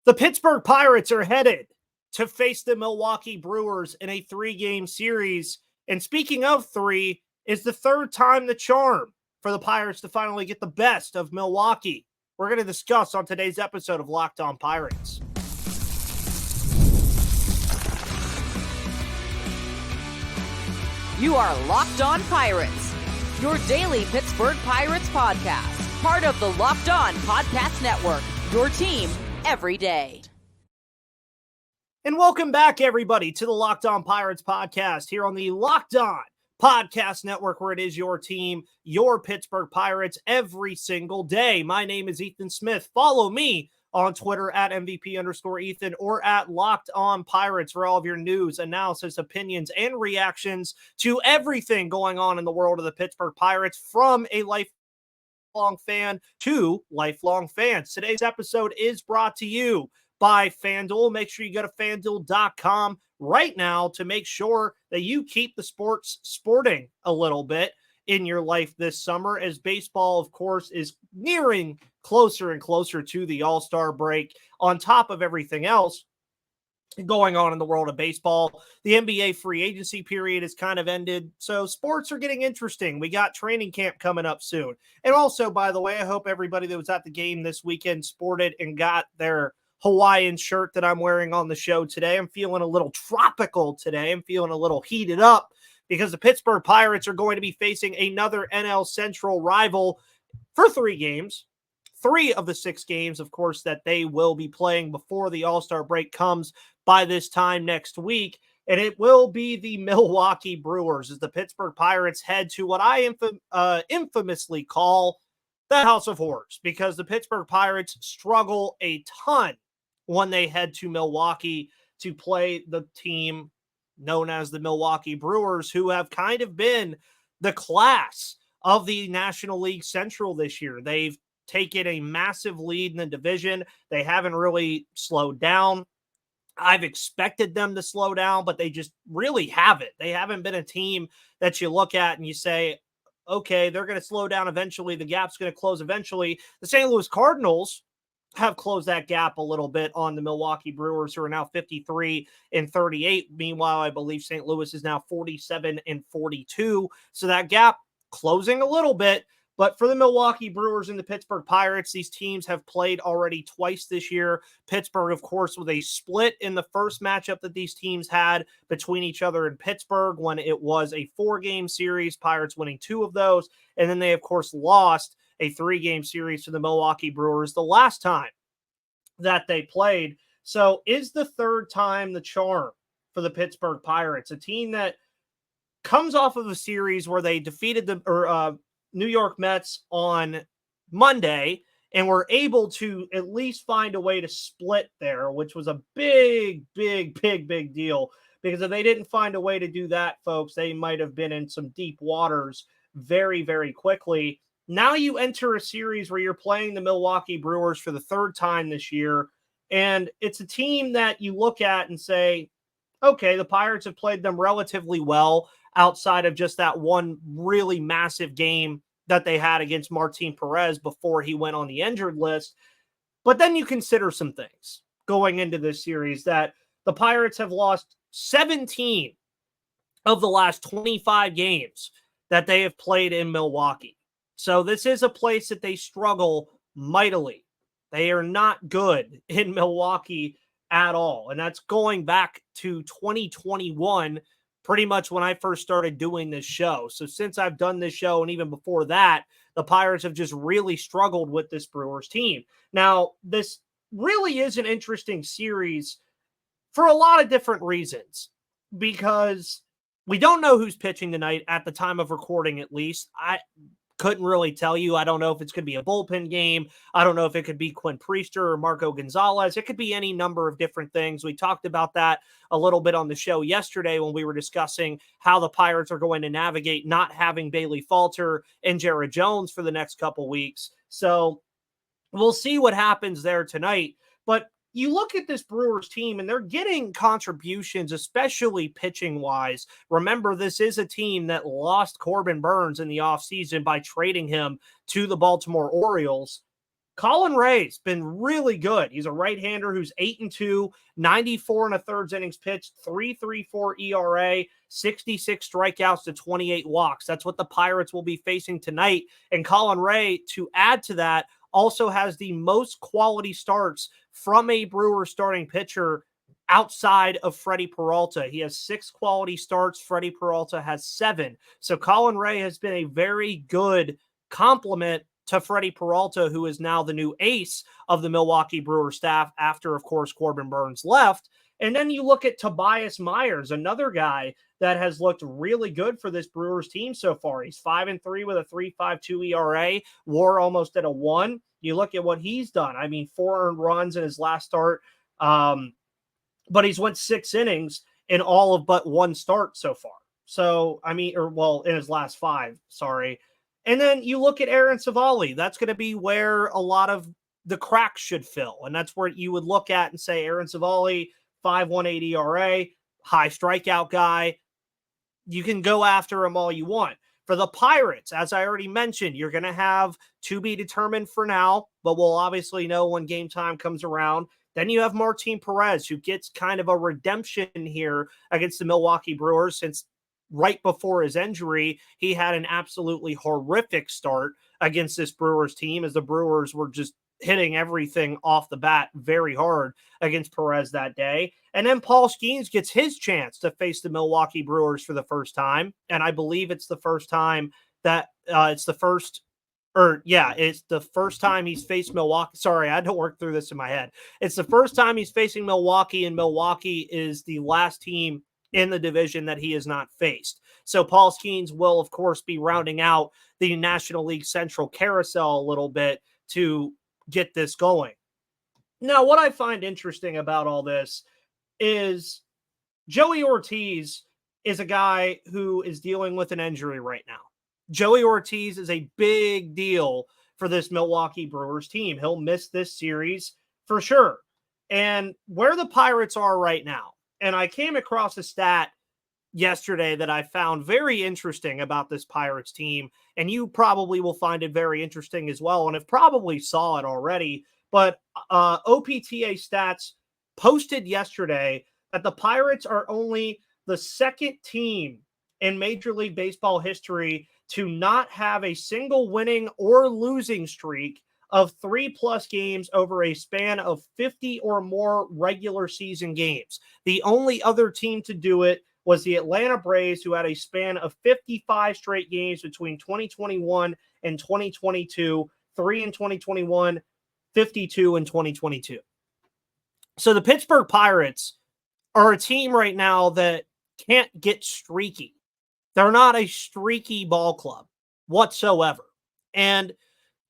The Pittsburgh Pirates are headed to face the Milwaukee Brewers in a 3-game series. And speaking of three, is the third time the charm for the Pirates to finally get the best of Milwaukee. We're going to discuss on today's episode of Locked On Pirates. You are Locked On Pirates, your daily Pittsburgh Pirates podcast, part of the Locked On Podcast Network, your team every day. And welcome back, everybody, to the Locked On Pirates podcast here on the Locked On Podcast Network, where it is your team, your Pittsburgh Pirates, every single day. My name is Ethan Smith. Follow me on Twitter at MVP_Ethan or at Locked On Pirates for all of your news, analysis, opinions, and reactions to everything going on in the world of the Pittsburgh Pirates from a lifelong fan to lifelong fans. Today's episode is brought to you by FanDuel. Make sure you go to FanDuel.com right now to make sure that you keep the sports sporting a little bit in your life this summer, as baseball, of course, is nearing closer and closer to the All-Star break. On top of everything else going on in the world of baseball, the NBA free agency period has kind of ended, so sports are getting interesting. We got training camp coming up soon. And also, by the way, I hope everybody that was at the game this weekend sported and got their Hawaiian shirt that I'm wearing on the show today. I'm feeling a little tropical today. I'm feeling a little heated up because the Pittsburgh Pirates are going to be facing another NL Central rival for 3 games. 3 of the 6 games, of course, that they will be playing before the All-Star break comes by this time next week. And it will be the Milwaukee Brewers as the Pittsburgh Pirates head to what I infamously call the House of Horrors, because the Pittsburgh Pirates struggle a ton when they head to Milwaukee to play the team known as the Milwaukee Brewers, who have kind of been the class of the National League Central this year. They've taken a massive lead in the division. They haven't really slowed down. I've expected them to slow down, but they just really haven't. They haven't been a team that you look at and you say, okay, they're going to slow down eventually. The gap's going to close eventually. The St. Louis Cardinals have closed that gap a little bit on the Milwaukee Brewers, who are now 53-38. Meanwhile, I believe St. Louis is now 47-42. So that gap closing a little bit. But for the Milwaukee Brewers and the Pittsburgh Pirates, these teams have played already twice this year. Pittsburgh, of course, with a split in the first matchup that these teams had between each other in Pittsburgh when it was a 4-game series, Pirates winning 2 of those. And then they, of course, lost a 3-game series to the Milwaukee Brewers the last time that they played. So is the third time the charm for the Pittsburgh Pirates, a team that comes off of a series where they defeated the New York Mets on Monday and were able to at least find a way to split there, which was a big deal, because if they didn't find a way to do that, folks, they might have been in some deep waters very, very quickly. Now you enter a series where you're playing the Milwaukee Brewers for the third time this year, and it's a team that you look at and say, okay, the Pirates have played them relatively well outside of just that one really massive game that they had against Martin Perez before he went on the injured list. But then you consider some things going into this series, that the Pirates have lost 17 of the last 25 games that they have played in Milwaukee. So this is a place that they struggle mightily. They are not good in Milwaukee at all. And that's going back to 2021, pretty much when I first started doing this show. So since I've done this show, and even before that, the Pirates have just really struggled with this Brewers team. Now, this really is an interesting series for a lot of different reasons, because we don't know who's pitching tonight at the time of recording, at least. I couldn't really tell you. I don't know if it's going to be a bullpen game. I don't know if it could be Quinn Priester or Marco Gonzalez. It could be any number of different things. We talked about that a little bit on the show yesterday when we were discussing how the Pirates are going to navigate not having Bailey Falter and Jared Jones for the next couple weeks. So we'll see what happens there tonight. But you look at this Brewers team and they're getting contributions, especially pitching wise. Remember, this is a team that lost Corbin Burns in the offseason by trading him to the Baltimore Orioles. Colin Ray's been really good. He's a right-hander who's 8-2, 94 and a third innings pitched, 3.34 ERA, 66 strikeouts to 28 walks. That's what the Pirates will be facing tonight. And Colin Ray, to add to that, also has the most quality starts from a Brewer starting pitcher outside of Freddie Peralta. He has 6 quality starts. Freddie Peralta has 7. So Colin Ray has been a very good complement to Freddie Peralta, who is now the new ace of the Milwaukee Brewers staff after, of course, Corbin Burns left. And then you look at Tobias Myers, another guy that has looked really good for this Brewers team so far. He's 5-3 with a 3.52 ERA, WAR almost at a 1. You look at what he's done. I mean, 4 earned runs in his last start, but he's went 6 innings in all of but 1 start so far. So, I mean, in his last 5, sorry. And then you look at Aaron Savali. That's going to be where a lot of the cracks should fill. And that's where you would look at and say Aaron Savali, 5.18 ERA, high strikeout guy. You can go after him all you want. For the Pirates, as I already mentioned, you're going to have to be determined for now, but we'll obviously know when game time comes around. Then you have Martin Perez, who gets kind of a redemption here against the Milwaukee Brewers since right before his injury, he had an absolutely horrific start against this Brewers team as the Brewers were just hitting everything off the bat very hard against Perez that day. And then Paul Skeens gets his chance to face the Milwaukee Brewers for the first time. And I believe it's the first time that it's the first time he's faced Milwaukee. Sorry, I had to work through this in my head. It's the first time he's facing Milwaukee, and Milwaukee is the last team in the division that he has not faced. So Paul Skeens will, of course, be rounding out the National League Central carousel a little bit to get this going. Now, what I find interesting about all this is Joey Ortiz is a guy who is dealing with an injury right now. Joey Ortiz is a big deal for this Milwaukee Brewers team. He'll miss this series for sure. And where the Pirates are right now, and I came across a stat yesterday that I found very interesting about this Pirates team, and you probably will find it very interesting as well, and have probably saw it already, but OPTA stats posted yesterday that the Pirates are only the second team in Major League Baseball history to not have a single winning or losing streak of 3+ games over a span of 50 or more regular season games. The only other team to do it was the Atlanta Braves, who had a span of 55 straight games between 2021 and 2022, 3 in 2021, 52 in 2022. So the Pittsburgh Pirates are a team right now that can't get streaky. They're not a streaky ball club whatsoever. And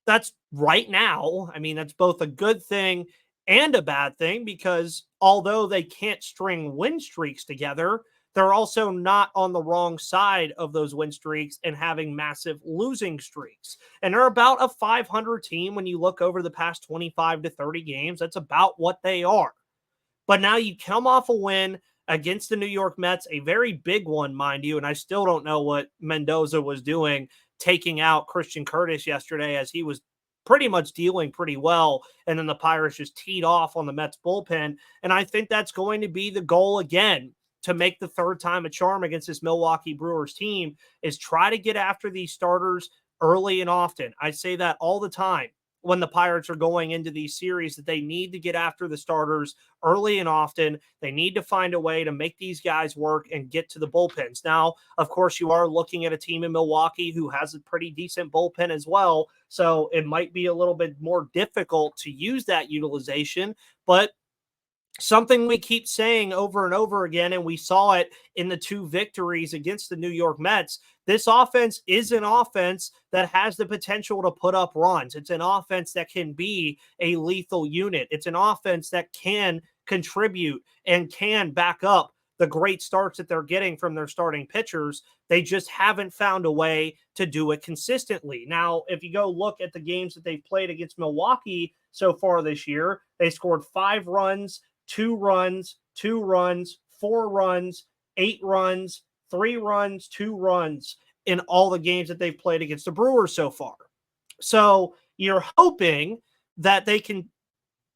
that's right now. I mean, that's both a good thing and a bad thing, because although they can't string win streaks together, they're also not on the wrong side of those win streaks and having massive losing streaks. And they're about a 500 team when you look over the past 25 to 30 games. That's about what they are. But now you come off a win against the New York Mets, a very big one, mind you, and I still don't know what Mendoza was doing taking out Christian Curtis yesterday, as he was pretty much dealing pretty well, and then the Pirates just teed off on the Mets bullpen. And I think that's going to be the goal again, to make the third time a charm against this Milwaukee Brewers team, is try to get after these starters early and often. I say that all the time when the Pirates are going into these series, that they need to get after the starters early and often. They need to find a way to make these guys work and get to the bullpens. Now, of course, you are looking at a team in Milwaukee who has a pretty decent bullpen as well, so it might be a little bit more difficult to use that utilization, but something we keep saying over and over again, and we saw it in the 2 victories against the New York Mets, this offense is an offense that has the potential to put up runs. It's an offense that can be a lethal unit. It's an offense that can contribute and can back up the great starts that they're getting from their starting pitchers. They just haven't found a way to do it consistently. Now, if you go look at the games that they've played against Milwaukee so far this year, they scored 5 runs, 2 runs, 2 runs, 4 runs, 8 runs, 3 runs, 2 runs in all the games that they've played against the Brewers so far. So you're hoping that they can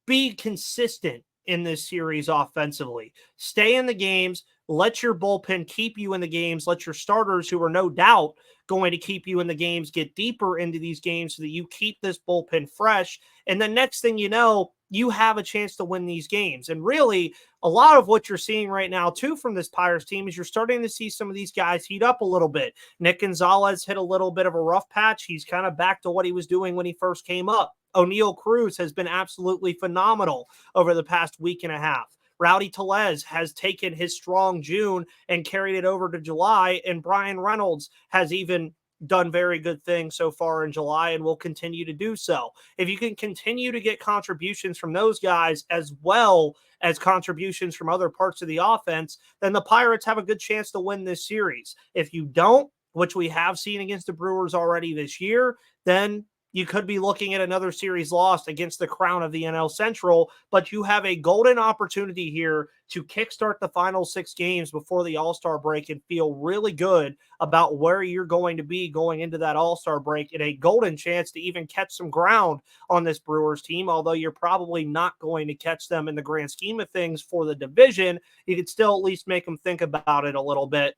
be consistent in this series offensively. Stay in the games, let your bullpen keep you in the games, let your starters, who are no doubt going to keep you in the games, get deeper into these games so that you keep this bullpen fresh. And the next thing you know, you have a chance to win these games. And really, a lot of what you're seeing right now, too, from this Pirates team is you're starting to see some of these guys heat up a little bit. Nick Gonzalez hit a little bit of a rough patch. He's kind of back to what he was doing when he first came up. O'Neal Cruz has been absolutely phenomenal over the past week and a half. Rowdy Tellez has taken his strong June and carried it over to July, and Brian Reynolds has even done very good things so far in July and will continue to do so. If you can continue to get contributions from those guys as well as contributions from other parts of the offense, then the Pirates have a good chance to win this series. If you don't, which we have seen against the Brewers already this year, then you could be looking at another series lost against the crown of the NL Central, but you have a golden opportunity here to kickstart the final 6 games before the All-Star break and feel really good about where you're going to be going into that All-Star break, and a golden chance to even catch some ground on this Brewers team. Although you're probably not going to catch them in the grand scheme of things for the division, you could still at least make them think about it a little bit.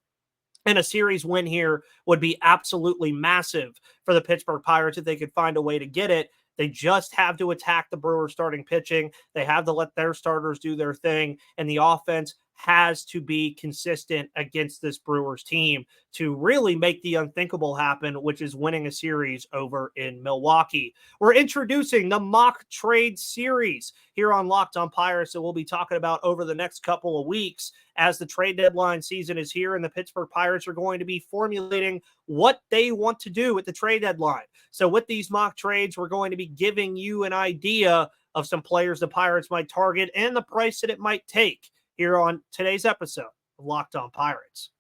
And a series win here would be absolutely massive for the Pittsburgh Pirates if they could find a way to get it. They just have to attack the Brewers starting pitching. They have to let their starters do their thing. And the offense has to be consistent against this Brewers team to really make the unthinkable happen, which is winning a series over in Milwaukee. We're introducing the mock trade series here on Locked on Pirates that we'll be talking about over the next couple of weeks as the trade deadline season is here, and the Pittsburgh Pirates are going to be formulating what they want to do at the trade deadline. So with these mock trades, we're going to be giving you an idea of some players the Pirates might target and the price that it might take here on today's episode of Locked on Pirates.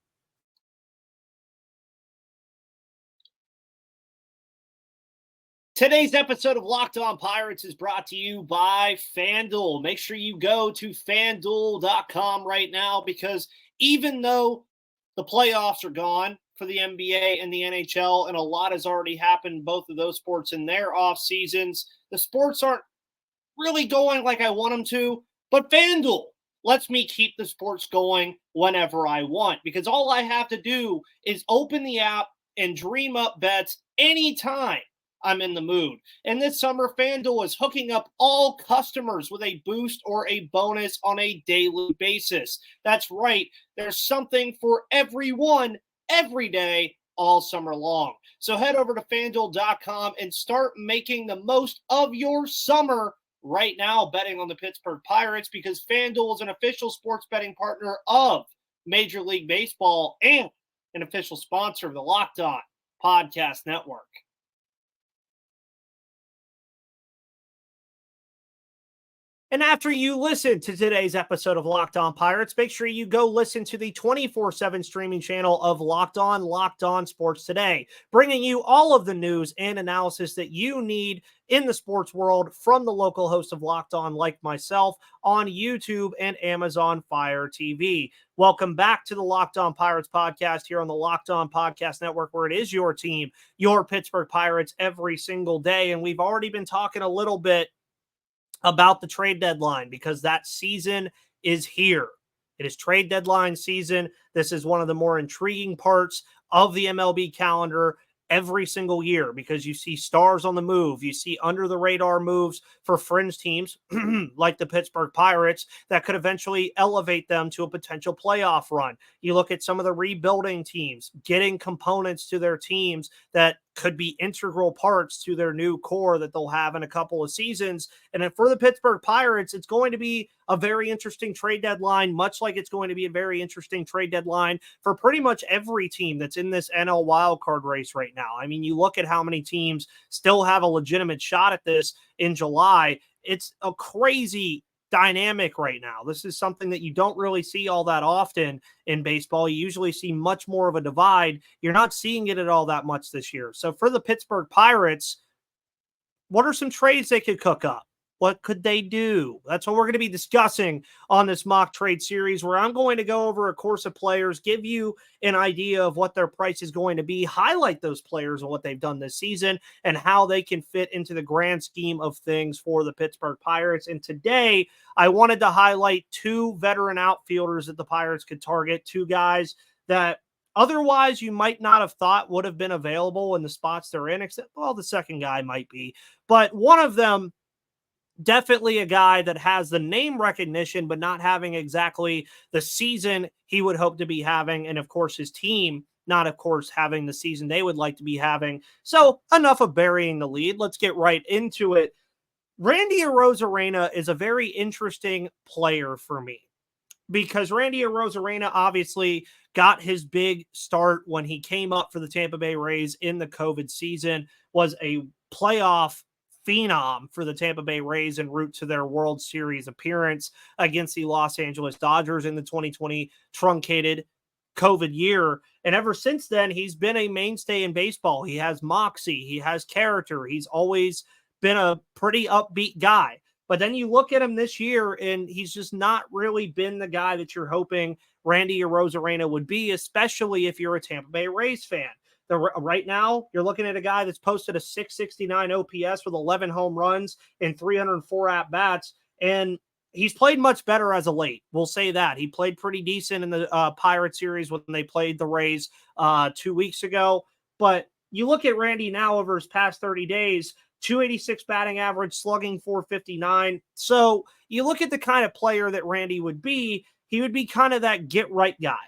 Today's episode of Locked on Pirates is brought to you by FanDuel. Make sure you go to FanDuel.com right now, because even though the playoffs are gone for the NBA and the NHL, and a lot has already happened in both of those sports in their off seasons, the sports aren't really going like I want them to, but FanDuel lets me keep the sports going whenever I want, because all I have to do is open the app and dream up bets anytime I'm in the mood. And this summer, FanDuel is hooking up all customers with a boost or a bonus on a daily basis. That's right. There's something for everyone every day all summer long. So head over to FanDuel.com and start making the most of your summer right now, betting on the Pittsburgh Pirates, because FanDuel is an official sports betting partner of Major League Baseball and an official sponsor of the Locked On Podcast Network. And after you listen to today's episode of Locked On Pirates, make sure you go listen to the 24/7 streaming channel of Locked On Sports Today, bringing you all of the news and analysis that you need in the sports world from the local host of Locked On, like myself, on YouTube and Amazon Fire TV. Welcome back to the Locked On Pirates podcast here on the Locked On Podcast Network, where it is your team, your Pittsburgh Pirates, every single day. And we've already been talking a little bit about the trade deadline, because that season is here. It is trade deadline season. This is one of the more intriguing parts of the MLB calendar every single year, because you see stars on the move. You see under the radar moves for fringe teams like the Pittsburgh Pirates that could eventually elevate them to a potential playoff run. You look at some of the rebuilding teams getting components to their teams that could be integral parts to their new core that they'll have in a couple of seasons. And then for the Pittsburgh Pirates, it's going to be a very interesting trade deadline, much like it's going to be a very interesting trade deadline for pretty much every team that's in this NL wildcard race right now. I mean, you look at how many teams still have a legitimate shot at this in July. It's a crazy dynamic right now. This is something that you don't really see all that often in baseball. You usually see much more of a divide. You're not seeing it at all that much this year. So for the Pittsburgh Pirates, what are some trades they could cook up? What could they do? That's what we're going to be discussing on this mock trade series, where I'm going to go over a course of players, give you an idea of what their price is going to be, highlight those players and what they've done this season, and how they can fit into the grand scheme of things for the Pittsburgh Pirates. And today, I wanted to highlight two veteran outfielders that the Pirates could target, two guys that otherwise you might not have thought would have been available in the spots they're in, except, well, the second guy might be. But one of them, definitely a guy that has the name recognition, but not having exactly the season he would hope to be having. And of course, his team, not of course having the season they would like to be having. So enough of burying the lead. Let's get right into it. Randy Rosara is a very interesting player for me, because Randy Rosara obviously got his big start when he came up for the Tampa Bay Rays in the COVID season, was a playoff phenom for the Tampa Bay Rays en route to their World Series appearance against the Los Angeles Dodgers in the 2020 truncated COVID year. And ever since then, he's been a mainstay in baseball. He has moxie. He has character. He's always been a pretty upbeat guy. But then you look at him this year, and he's just not really been the guy that you're hoping Randy Rosara would be, especially if you're a Tampa Bay Rays fan. Right now, you're looking at a guy that's posted a 669 OPS with 11 home runs and 304 at-bats, and he's played much better as of late. We'll say that. He played pretty decent in the Pirate series when they played the Rays 2 weeks ago. But you look at Randy now over his past 30 days, 286 batting average, slugging 459. So you look at the kind of player that Randy would be, he would be kind of that get-right guy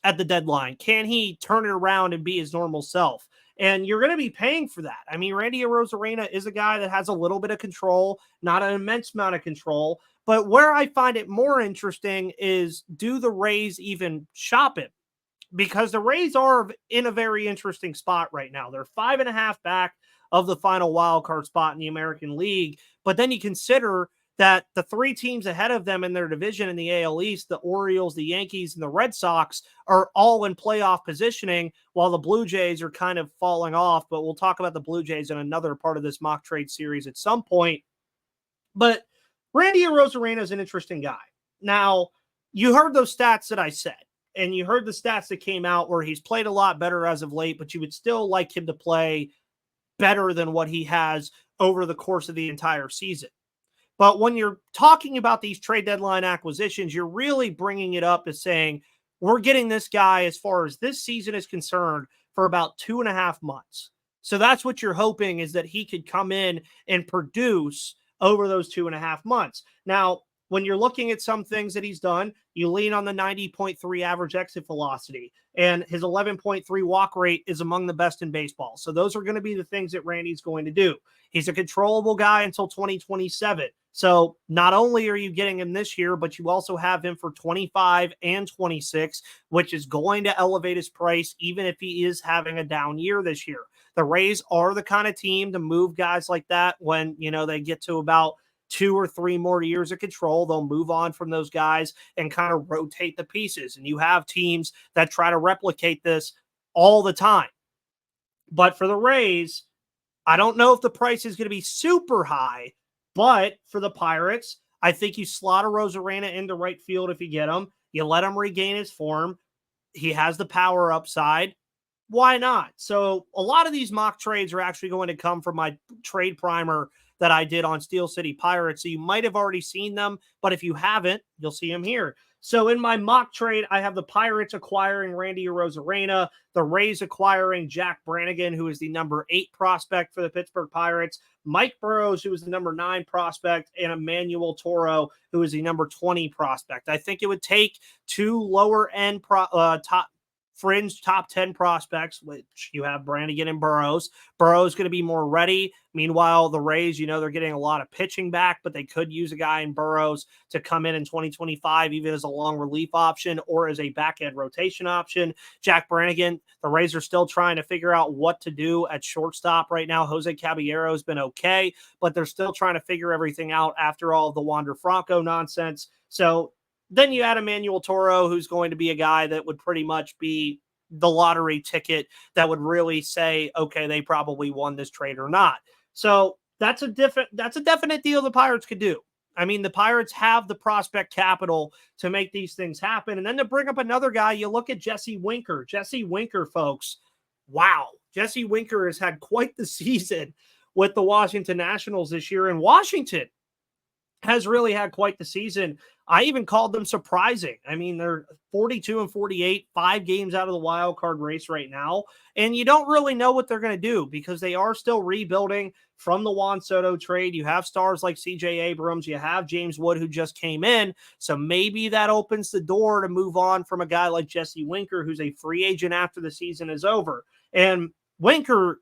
at the deadline. Can he turn it around and be his normal self? And you're going to be paying for that. I mean, Randy Rosara is a guy that has a little bit of control, not an immense amount of control. But where I find it more interesting is, do the Rays even shop him? Because the Rays are in a very interesting spot right now. They're 5.5 back of the final wild card spot in the American League. But then you consider that the three teams ahead of them in their division in the AL East, the Orioles, the Yankees, and the Red Sox, are all in playoff positioning, while the Blue Jays are kind of falling off. But we'll talk about the Blue Jays in another part of this mock trade series at some point. But Randy Rosara is an interesting guy. Now, you heard those stats that I said, and you heard the stats that came out where he's played a lot better as of late, but you would still like him to play better than what he has over the course of the entire season. But when you're talking about these trade deadline acquisitions, you're really bringing it up as saying, we're getting this guy, as far as this season is concerned, for about 2.5 months. So that's what you're hoping, is that he could come in and produce over those 2.5 months. Now, when you're looking at some things that he's done, you lean on the 90.3 average exit velocity, and his 11.3 walk rate is among the best in baseball. So those are going to be the things that Randy's going to do. He's a controllable guy until 2027. So not only are you getting him this year, but you also have him for 25 and 26, which is going to elevate his price, even if he is having a down year this year. The Rays are the kind of team to move guys like that when, they get to about 2 or 3 more years of control. They'll move on from those guys and kind of rotate the pieces. And you have teams that try to replicate this all the time. But for the Rays, I don't know if the price is going to be super high, but for the Pirates, I think you slot a Rosara into right field if you get him. You let him regain his form. He has the power upside. Why not? So a lot of these mock trades are actually going to come from my trade primer that I did on Steel City Pirates. So you might have already seen them, but if you haven't, you'll see them here. So in my mock trade, I have the Pirates acquiring Randy Rosara, the Rays acquiring Jack Brannigan, who is the number 8 prospect for the Pittsburgh Pirates, Mike Burrows, who is the number 9 prospect, and Emmanuel Toro, who is the number 20 prospect. I think it would take 2 lower-end top fringe top 10 prospects, which you have Brannigan and Burrows. Burrows going to be more ready. Meanwhile, the Rays, they're getting a lot of pitching back, but they could use a guy in Burrows to come in 2025, even as a long relief option or as a back-end rotation option. Jack Brannigan, the Rays are still trying to figure out what to do at shortstop right now. Jose Caballero has been okay, but they're still trying to figure everything out after all of the Wander Franco nonsense. So then you add Emmanuel Toro, who's going to be a guy that would pretty much be the lottery ticket that would really say, okay, they probably won this trade or not. So that's a definite deal the Pirates could do. I mean, the Pirates have the prospect capital to make these things happen. And then to bring up another guy, you look at Jesse Winker. Jesse Winker, folks, wow. Jesse Winker has had quite the season with the Washington Nationals this year. And Washington has really had quite the season. I even called them surprising. I mean, they're 42-48, 5 games out of the wild card race right now. And you don't really know what they're going to do because they are still rebuilding from the Juan Soto trade. You have stars like CJ Abrams. You have James Wood, who just came in. So maybe that opens the door to move on from a guy like Jesse Winker, who's a free agent after the season is over. And Winker,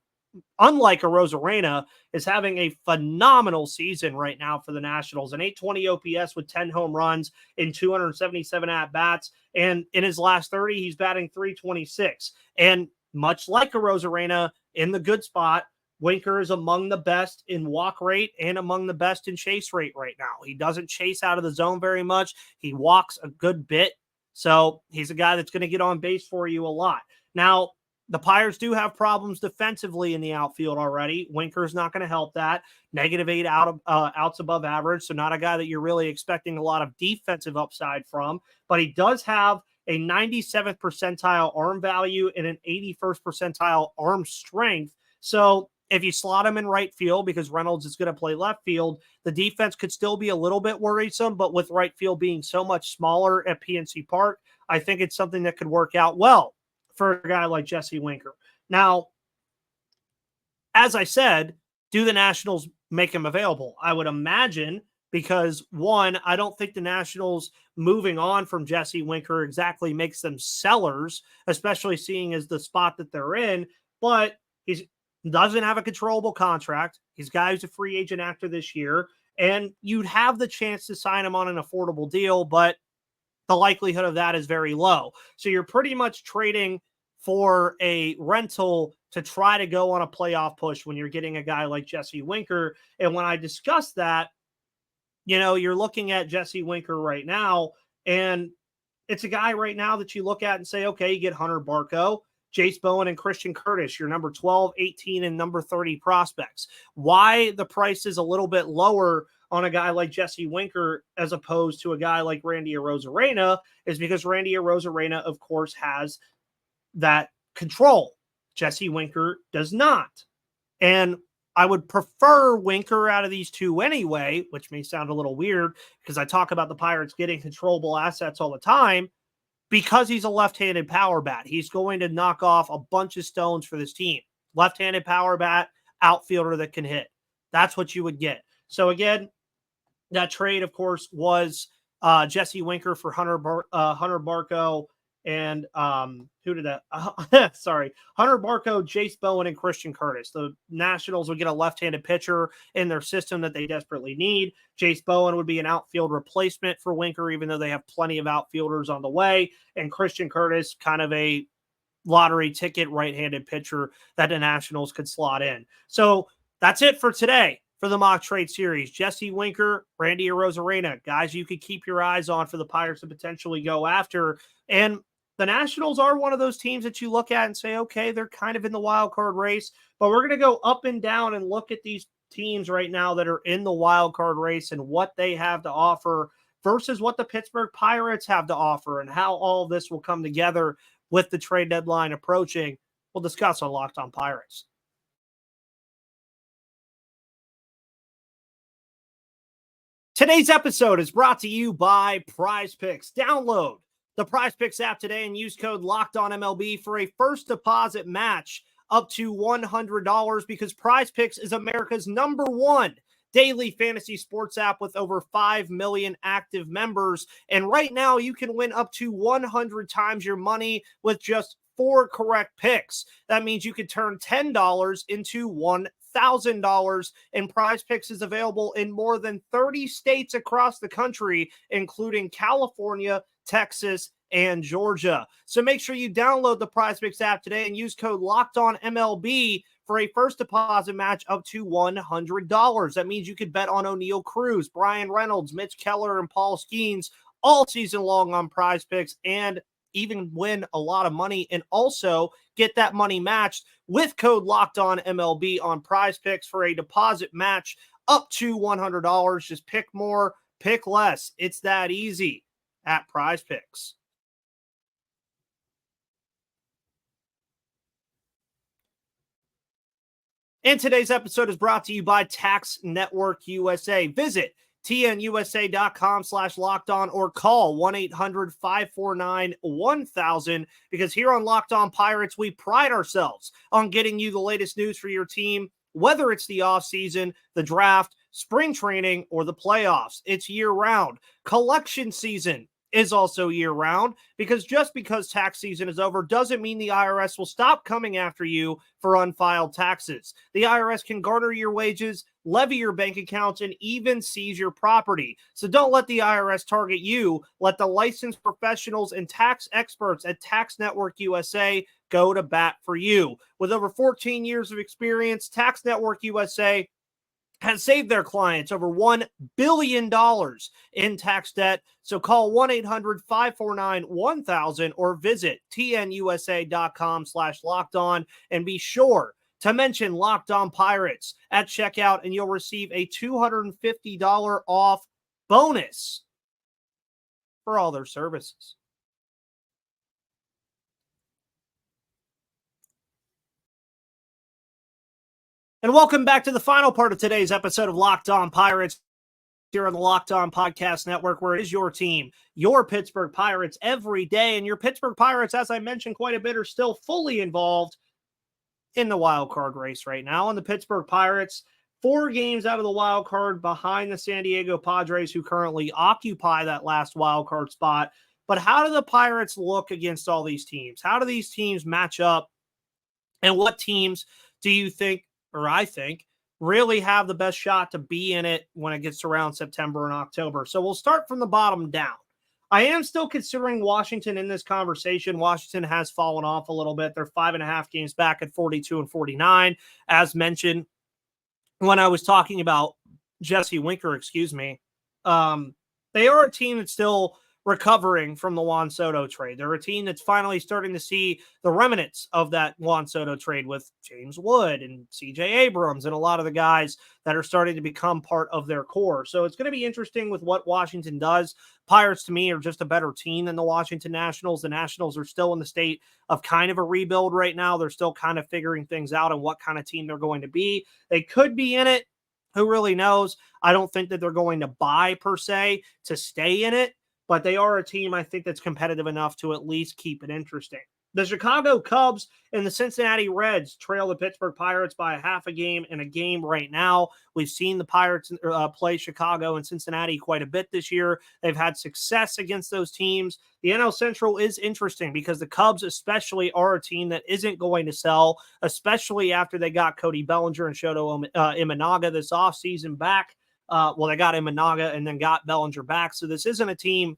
unlike a Rosarena, is having a phenomenal season right now for the Nationals. An 820 OPS with 10 home runs in 277 at-bats. And in his last 30, he's batting .326. And much like a Rosarena, in the good spot, Winker is among the best in walk rate and among the best in chase rate right now. He doesn't chase out of the zone very much. He walks a good bit. So he's a guy that's going to get on base for you a lot. Now, the Pirates do have problems defensively in the outfield already. Winker's not going to help that. -8 outs above average, so not a guy that you're really expecting a lot of defensive upside from. But he does have a 97th percentile arm value and an 81st percentile arm strength. So if you slot him in right field, because Reynolds is going to play left field, the defense could still be a little bit worrisome. But with right field being so much smaller at PNC Park, I think it's something that could work out well for a guy like Jesse Winker. Now, as I said, do the Nationals make him available? I would imagine, because one, I don't think the Nationals moving on from Jesse Winker exactly makes them sellers, especially seeing as the spot that they're in, but he doesn't have a controllable contract. He's a guy who's a free agent after this year, and you'd have the chance to sign him on an affordable deal, but the likelihood of that is very low. So you're pretty much trading for a rental to try to go on a playoff push when you're getting a guy like Jesse Winker. And when I discuss that, you're looking at Jesse Winker right now, and it's a guy right now that you look at and say, okay, you get Hunter Barco, Jace Bowen, and Christian Curtis, your number 12, 18, and number 30 prospects. Why the price is a little bit lower on a guy like Jesse Winker as opposed to a guy like Randy Arozarena is because Randy Arozarena, of course, has that control. Jesse Winker does not. And I would prefer Winker out of these two anyway, which may sound a little weird because I talk about the Pirates getting controllable assets all the time, because he's a left-handed power bat. He's going to knock off a bunch of stones for this team. Left-handed power bat, outfielder that can hit. That's what you would get. So again, that trade, of course, was Jesse Winker for Hunter Barco, and Hunter Barco, Jace Bowen, and Christian Curtis. The Nationals would get a left-handed pitcher in their system that they desperately need. Jace Bowen would be an outfield replacement for Winker, even though they have plenty of outfielders on the way. And Christian Curtis, kind of a lottery ticket right-handed pitcher that the Nationals could slot in. So that's it for today for the mock trade series. Jesse Winker, Randy Arozarena, guys you could keep your eyes on for the Pirates to potentially go after. And the Nationals are one of those teams that you look at and say, okay, they're kind of in the wild card race, but we're going to go up and down and look at these teams right now that are in the wild card race and what they have to offer versus what the Pittsburgh Pirates have to offer and how all of this will come together with the trade deadline approaching. We'll discuss on Locked On Pirates. Today's episode is brought to you by Prize Picks. Download the Prize Picks app today and use code LOCKEDONMLB for a first deposit match up to $100 because Prize Picks is America's #1 daily fantasy sports app with over 5 million active members. And right now you can win up to 100 times your money with just 4 correct picks. That means you could turn $10 into $1,000, and Prize Picks is available in more than 30 states across the country, including California, Texas, and Georgia. So make sure you download the Prize Picks app today and use code LOCKEDONMLB for a first deposit match up to $100. That means you could bet on O'Neal Cruz, Brian Reynolds, Mitch Keller, and Paul Skeens all season long on Prize Picks, and even win a lot of money and also get that money matched with code LOCKEDONMLB on Prize Picks for a deposit match up to $100. Just pick more, pick less. It's that easy at Prize Picks. And today's episode is brought to you by Tax Network USA. Visit tnusa.com/lockedon or call 1-800-549-1000 because here on Locked On Pirates, we pride ourselves on getting you the latest news for your team, whether it's the offseason, the draft, spring training, or the playoffs. It's year-round. Collection season is also year-round because just because tax season is over doesn't mean the IRS will stop coming after you for unfiled taxes. The IRS can garner your wages, levy your bank accounts, and even seize your property. So don't let the IRS target you. Let the licensed professionals and tax experts at Tax Network USA go to bat for you. With over 14 years of experience, Tax Network USA has saved their clients over $1 billion in tax debt. So call 1-800-549-1000 or visit tnusa.com/lockedon and be sure to mention Locked On Pirates at checkout and you'll receive a $250 off bonus for all their services. And welcome back to the final part of today's episode of Locked On Pirates here on the Locked On Podcast Network, where it is your team, your Pittsburgh Pirates every day. And your Pittsburgh Pirates, as I mentioned quite a bit, are still fully involved in the wild card race right now. And the Pittsburgh Pirates, 4 games out of the wild card behind the San Diego Padres, who currently occupy that last wild card spot. But how do the Pirates look against all these teams? How do these teams match up? And what teams do you think, or I think, really have the best shot to be in it when it gets around September and October? So we'll start from the bottom down. I am still considering Washington in this conversation. Washington has fallen off a little bit. They're 5.5 games back at 42 and 49. As mentioned, when I was talking about Jesse Winker, they are a team that's still recovering from the Juan Soto trade. They're a team that's finally starting to see the remnants of that Juan Soto trade with James Wood and CJ Abrams and a lot of the guys that are starting to become part of their core. So it's going to be interesting with what Washington does. Pirates, to me, are just a better team than the Washington Nationals. The Nationals are still in the state of kind of a rebuild right now. They're still kind of figuring things out and what kind of team they're going to be. They could be in it. Who really knows? I don't think that they're going to buy per se to stay in it, but they are a team, I think, that's competitive enough to at least keep it interesting. The Chicago Cubs and the Cincinnati Reds trail the Pittsburgh Pirates by a half a game and a game right now. We've seen the Pirates play Chicago and Cincinnati quite a bit this year. They've had success against those teams. The NL Central is interesting because the Cubs especially are a team that isn't going to sell, especially after they got Cody Bellinger and Shoto Imanaga this offseason back. They got Imanaga and then got Bellinger back. So this isn't a team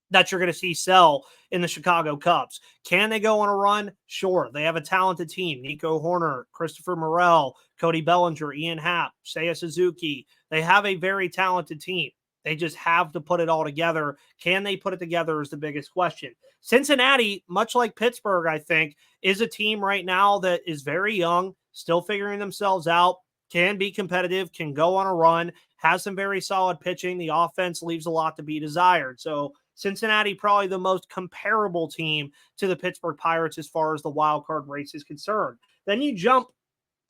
that you're going to see sell in the Chicago Cubs. Can they go on a run? Sure. They have a talented team. Nico Horner, Christopher Morel, Cody Bellinger, Ian Happ, Seiya Suzuki. They have a very talented team. They just have to put it all together. Can they put it together is the biggest question. Cincinnati, much like Pittsburgh, I think, is a team right now that is very young, still figuring themselves out, can be competitive, can go on a run, has some very solid pitching. The offense leaves a lot to be desired. So Cincinnati, probably the most comparable team to the Pittsburgh Pirates as far as the wild card race is concerned. Then you jump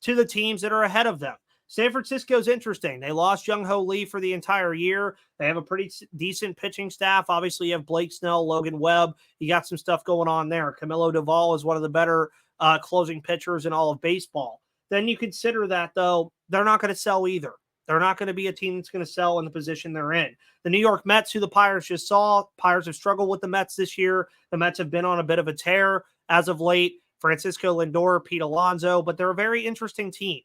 to the teams that are ahead of them. San Francisco's interesting. They lost Jung-Ho Lee for the entire year. They have a pretty decent pitching staff. Obviously, you have Blake Snell, Logan Webb. You got some stuff going on there. Camilo Doval is one of the better closing pitchers in all of baseball. Then you consider that, though, they're not going to sell either. They're not going to be a team that's going to sell in the position they're in. The New York Mets, who the Pirates just saw, Pirates have struggled with the Mets this year. The Mets have been on a bit of a tear as of late. Francisco Lindor, Pete Alonso, but they're a very interesting team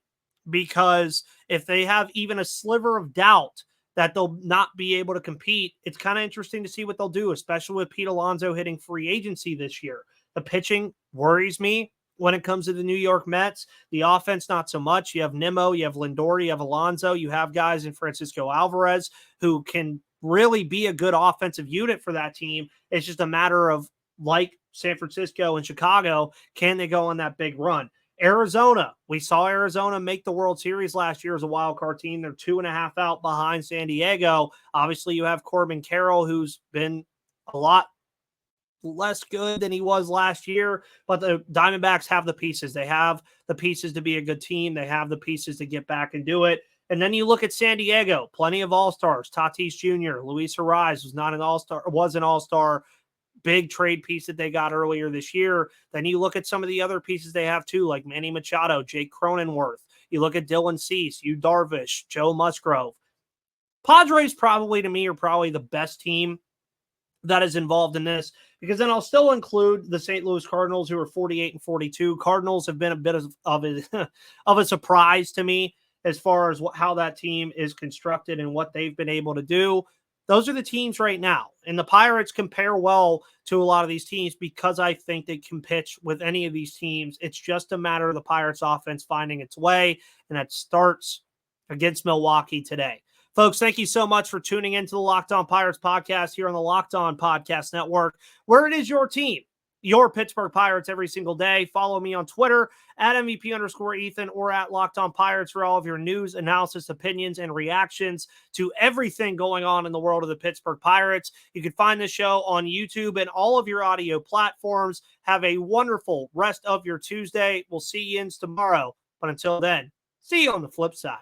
because if they have even a sliver of doubt that they'll not be able to compete, it's kind of interesting to see what they'll do, especially with Pete Alonso hitting free agency this year. The pitching worries me. When it comes to the New York Mets, the offense, not so much. You have Nimmo, you have Lindor, you have Alonso, you have guys in Francisco Alvarez who can really be a good offensive unit for that team. It's just a matter of like San Francisco and Chicago, can they go on that big run? Arizona, we saw Arizona make the World Series last year as a wild card team. They're 2.5 out behind San Diego. Obviously, you have Corbin Carroll, who's been a lot less good than he was last year, but the Diamondbacks have the pieces. They have the pieces to be a good team. They have the pieces to get back and do it. And then you look at San Diego, plenty of all-stars. Tatis Jr., Luis Ariz was an all-star, big trade piece that they got earlier this year. Then you look at some of the other pieces they have too, like Manny Machado, Jake Cronenworth. You look at Dylan Cease, Yu Darvish, Joe Musgrove. Padres probably, to me, are probably the best team that is involved in this, because then I'll still include the St. Louis Cardinals, who are 48-42. Cardinals have been a bit of a surprise to me as far as how that team is constructed and what they've been able to do. Those are the teams right now. And the Pirates compare well to a lot of these teams because I think they can pitch with any of these teams. It's just a matter of the Pirates offense finding its way, and that starts against Milwaukee today. Folks, thank you so much for tuning into the Locked On Pirates podcast here on the Locked On Podcast Network, where it is your team, your Pittsburgh Pirates, every single day. Follow me on Twitter at MVP_Ethan or at Locked On Pirates for all of your news, analysis, opinions, and reactions to everything going on in the world of the Pittsburgh Pirates. You can find this show on YouTube and all of your audio platforms. Have a wonderful rest of your Tuesday. We'll see you tomorrow. But until then, see you on the flip side.